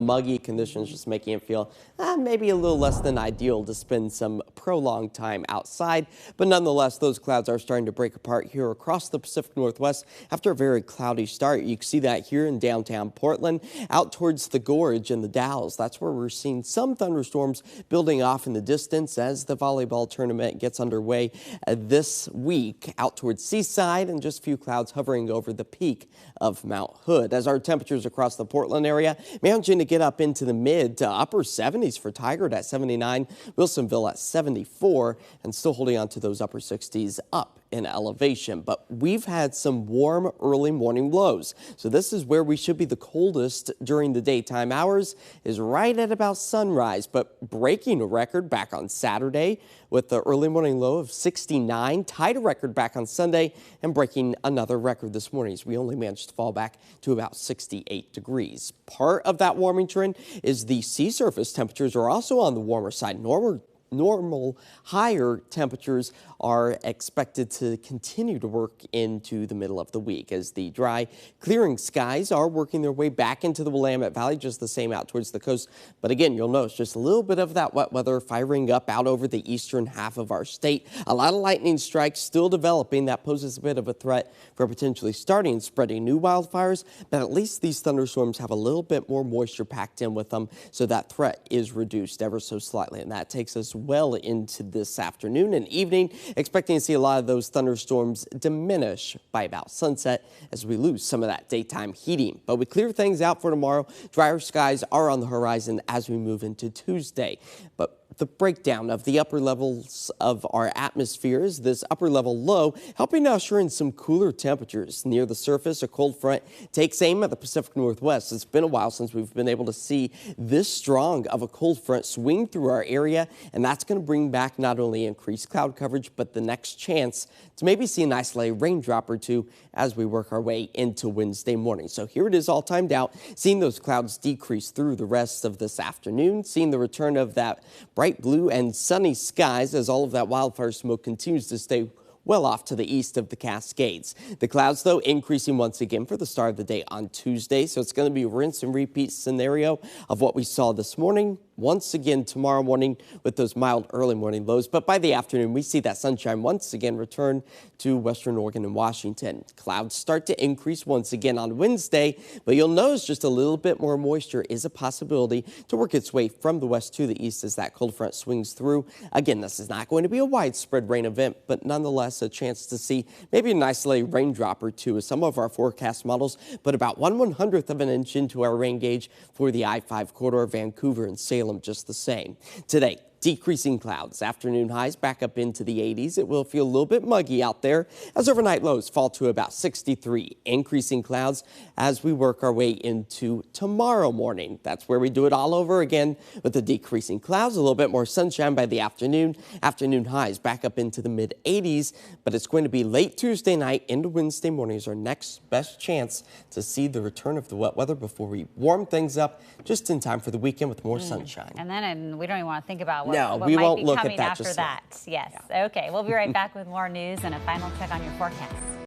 Muggy conditions, just making it feel maybe a little less than ideal to spend some prolonged time outside. But nonetheless, those clouds are starting to break apart here across the Pacific Northwest after a very cloudy start. You can see that here in downtown Portland, out towards the Gorge and the Dalles. That's where we're seeing some thunderstorms building off in the distance as the volleyball tournament gets underway this week out towards Seaside, and just a few clouds hovering over the peak of Mount Hood. As our temperatures across the Portland area managing to get up into the mid to upper 70s for Tigard at 79, Wilsonville at 74, and still holding on to those upper 60s up in elevation. But we've had some warm early morning lows. So this is where we should be the coldest during the daytime hours, is right at about sunrise, but breaking a record back on Saturday with the early morning low of 69, tied a record back on Sunday, and breaking another record this morning as we only managed to fall back to about 68 degrees. Part of that warming trend is the sea surface temperatures are also on the warmer side. Normal higher temperatures are expected to continue to work into the middle of the week as the dry clearing skies are working their way back into the Willamette Valley, just the same out towards the coast. But again, you'll notice just a little bit of that wet weather firing up out over the eastern half of our state. A lot of lightning strikes still developing. That poses a bit of a threat for potentially starting and spreading new wildfires, but at least these thunderstorms have a little bit more moisture packed in with them, so that threat is reduced ever so slightly. And that takes us well into this afternoon and evening, expecting to see a lot of those thunderstorms diminish by about sunset as we lose some of that daytime heating. But we clear things out for tomorrow. Drier skies are on the horizon as we move into Tuesday. But the breakdown of the upper levels of our atmosphere is this upper level low, helping to usher in some cooler temperatures. Near the surface, a cold front takes aim at the Pacific Northwest. It's been a while since we've been able to see this strong of a cold front swing through our area, and that's going to bring back not only increased cloud coverage, but the next chance to maybe see an isolated raindrop or two as we work our way into Wednesday morning. So here it is all timed out, seeing those clouds decrease through the rest of this afternoon, seeing the return of that bright blue and sunny skies as all of that wildfire smoke continues to stay well off to the east of the Cascades. The clouds, though, increasing once again for the start of the day on Tuesday. So it's going to be a rinse and repeat scenario of what we saw this morning. Once again tomorrow morning with those mild early morning lows. But by the afternoon, we see that sunshine once again return to western Oregon and Washington. Clouds start to increase once again on Wednesday, but you'll notice just a little bit more moisture is a possibility to work its way from the west to the east as that cold front swings through. Again, this is not going to be a widespread rain event, but nonetheless a chance to see maybe an isolated raindrop or two as some of our forecast models put about 1/100th of an inch into our rain gauge for the I-5 corridor, Vancouver and Salem just the same. Today, decreasing clouds, afternoon highs back up into the 80s. It will feel a little bit muggy out there as overnight lows fall to about 63. Increasing clouds as we work our way into tomorrow morning. That's where we do it all over again with the decreasing clouds, a little bit more sunshine by the afternoon. Afternoon highs back up into the mid 80s, but it's going to be late Tuesday night into Wednesday morning is our next best chance to see the return of the wet weather before we warm things up just in time for the weekend with more sunshine. And then we don't even want to think about what we might won't be look coming at that after that. Yes. Yeah. Okay. We'll be right back with more news and a final check on your forecast.